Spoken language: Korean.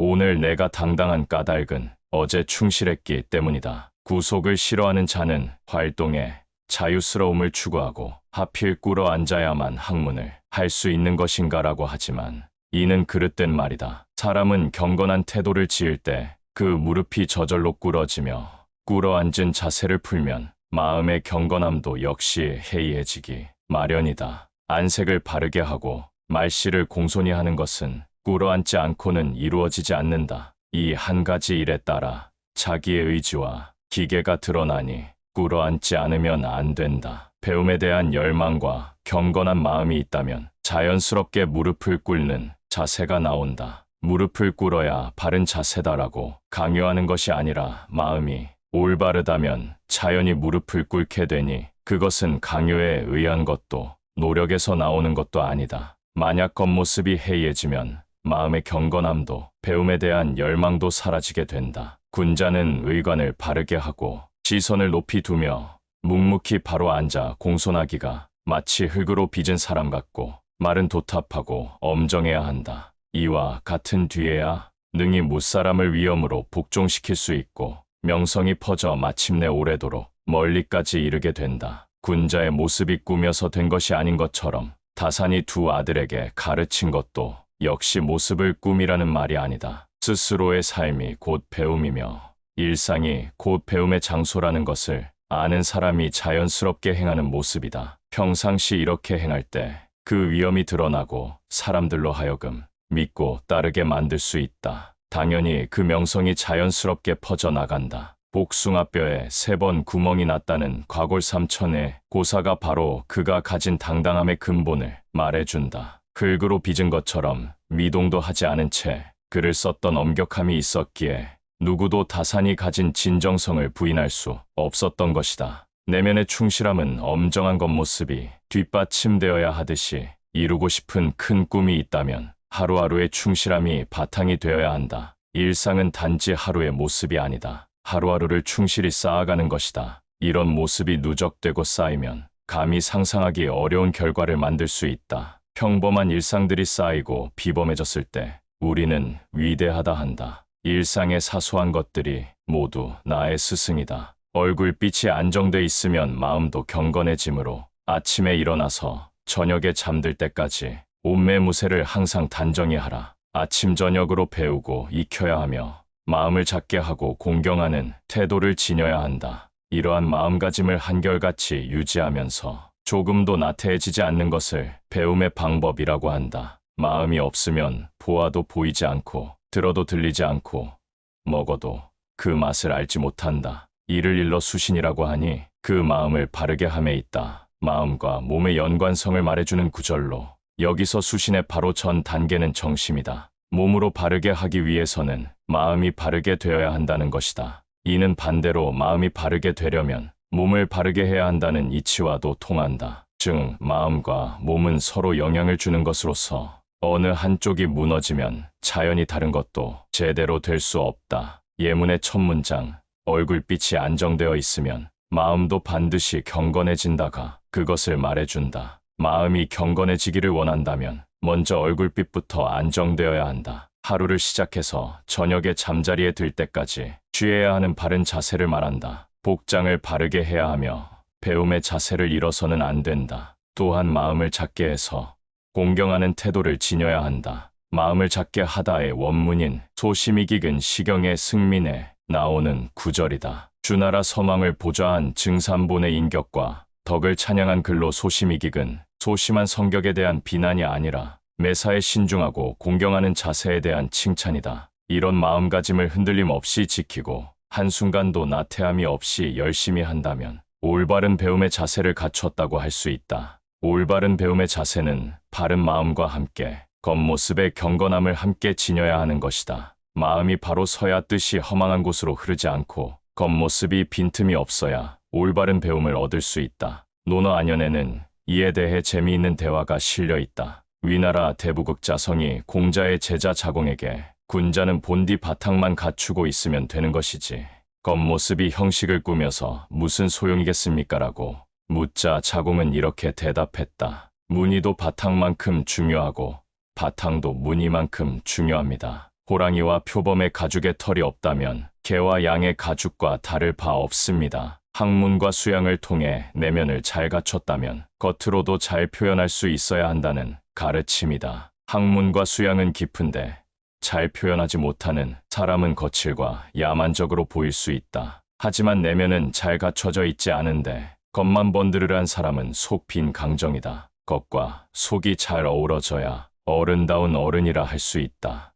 오늘 내가 당당한 까닭은 어제 충실했기 때문이다. 구속을 싫어하는 자는 활동에 자유스러움을 추구하고 하필 꿇어 앉아야만 학문을 할 수 있는 것인가라고 하지만 이는 그릇된 말이다. 사람은 경건한 태도를 지을 때 그 무릎이 저절로 꿇어지며 꿇어 앉은 자세를 풀면 마음의 경건함도 역시 해이해지기 마련이다. 안색을 바르게 하고 말씨를 공손히 하는 것은 꿇어 앉지 않고는 이루어지지 않는다. 이 한 가지 일에 따라 자기의 의지와 기계가 드러나니 꿇어 앉지 않으면 안 된다. 배움에 대한 열망과 경건한 마음이 있다면 자연스럽게 무릎을 꿇는 자세가 나온다. 무릎을 꿇어야 바른 자세다라고 강요하는 것이 아니라 마음이 올바르다면 자연히 무릎을 꿇게 되니 그것은 강요에 의한 것도 노력에서 나오는 것도 아니다. 만약 겉모습이 해이해지면 마음의 경건함도 배움에 대한 열망도 사라지게 된다. 군자는 의관을 바르게 하고 시선을 높이 두며 묵묵히 바로 앉아 공손하기가 마치 흙으로 빚은 사람 같고 말은 도탑하고 엄정해야 한다. 이와 같은 뒤에야 능히 무사람을 위험으로 복종시킬 수 있고 명성이 퍼져 마침내 오래도록 멀리까지 이르게 된다. 군자의 모습이 꾸며서 된 것이 아닌 것처럼 다산이 두 아들에게 가르친 것도 역시 모습을 꾸미라는 말이 아니다. 스스로의 삶이 곧 배움이며 일상이 곧 배움의 장소라는 것을 아는 사람이 자연스럽게 행하는 모습이다. 평상시 이렇게 행할 때 그 위험이 드러나고 사람들로 하여금 믿고 따르게 만들 수 있다. 당연히 그 명성이 자연스럽게 퍼져나간다. 복숭아뼈에 3번 구멍이 났다는 과골삼천의 고사가 바로 그가 가진 당당함의 근본을 말해준다. 흙으로 빚은 것처럼 미동도 하지 않은 채 글을 썼던 엄격함이 있었기에 누구도 다산이 가진 진정성을 부인할 수 없었던 것이다. 내면의 충실함은 엄정한 겉모습이 뒷받침되어야 하듯이 이루고 싶은 큰 꿈이 있다면 하루하루의 충실함이 바탕이 되어야 한다. 일상은 단지 하루의 모습이 아니다. 하루하루를 충실히 쌓아가는 것이다. 이런 모습이 누적되고 쌓이면 감히 상상하기 어려운 결과를 만들 수 있다. 평범한 일상들이 쌓이고 비범해졌을 때 우리는 위대하다 한다. 일상의 사소한 것들이 모두 나의 스승이다. 얼굴빛이 안정돼 있으면 마음도 경건해지므로 아침에 일어나서 저녁에 잠들 때까지 옷매무새를 항상 단정히 하라. 아침 저녁으로 배우고 익혀야 하며 마음을 작게 하고 공경하는 태도를 지녀야 한다. 이러한 마음가짐을 한결같이 유지하면서 조금도 나태해지지 않는 것을 배움의 방법이라고 한다. 마음이 없으면 보아도 보이지 않고 들어도 들리지 않고 먹어도 그 맛을 알지 못한다. 이를 일러 수신이라고 하니 그 마음을 바르게 함에 있다. 마음과 몸의 연관성을 말해주는 구절로 여기서 수신의 바로 전 단계는 정심이다. 몸으로 바르게 하기 위해서는 마음이 바르게 되어야 한다는 것이다. 이는 반대로 마음이 바르게 되려면 몸을 바르게 해야 한다는 이치와도 통한다. 즉 마음과 몸은 서로 영향을 주는 것으로서 어느 한쪽이 무너지면 자연히 다른 것도 제대로 될 수 없다. 예문의 첫 문장 얼굴빛이 안정되어 있으면 마음도 반드시 경건해진다가 그것을 말해준다. 마음이 경건해지기를 원한다면 먼저 얼굴빛부터 안정되어야 한다. 하루를 시작해서 저녁에 잠자리에 들 때까지 취해야 하는 바른 자세를 말한다. 복장을 바르게 해야 하며 배움의 자세를 잃어서는 안 된다. 또한 마음을 작게 해서 공경하는 태도를 지녀야 한다. 마음을 작게 하다의 원문인 소심이 기근 시경의 승민에 나오는 구절이다. 주나라 서망을 보좌한 증산본의 인격과 덕을 찬양한 글로 소심이 기근 소심한 성격에 대한 비난이 아니라 매사에 신중하고 공경하는 자세에 대한 칭찬이다. 이런 마음가짐을 흔들림 없이 지키고 한순간도 나태함이 없이 열심히 한다면 올바른 배움의 자세를 갖췄다고 할 수 있다. 올바른 배움의 자세는 바른 마음과 함께 겉모습의 경건함을 함께 지녀야 하는 것이다. 마음이 바로 서야 뜻이 허망한 곳으로 흐르지 않고 겉모습이 빈틈이 없어야 올바른 배움을 얻을 수 있다. 논어 안연에는 이에 대해 재미있는 대화가 실려 있다. 위나라 대부극자성이 공자의 제자 자공에게 군자는 본디 바탕만 갖추고 있으면 되는 것이지 겉모습이 형식을 꾸며서 무슨 소용이겠습니까? 라고 묻자 자공은 이렇게 대답했다. 무늬도 바탕만큼 중요하고 바탕도 무늬만큼 중요합니다. 호랑이와 표범의 가죽에 털이 없다면 개와 양의 가죽과 다를 바 없습니다. 학문과 수양을 통해 내면을 잘 갖췄다면 겉으로도 잘 표현할 수 있어야 한다는 가르침이다. 학문과 수양은 깊은데 잘 표현하지 못하는 사람은 거칠과 야만적으로 보일 수 있다. 하지만 내면은 잘 갖춰져 있지 않은데 겉만 번드르르한 사람은 속 빈 강정이다. 겉과 속이 잘 어우러져야 어른다운 어른이라 할 수 있다.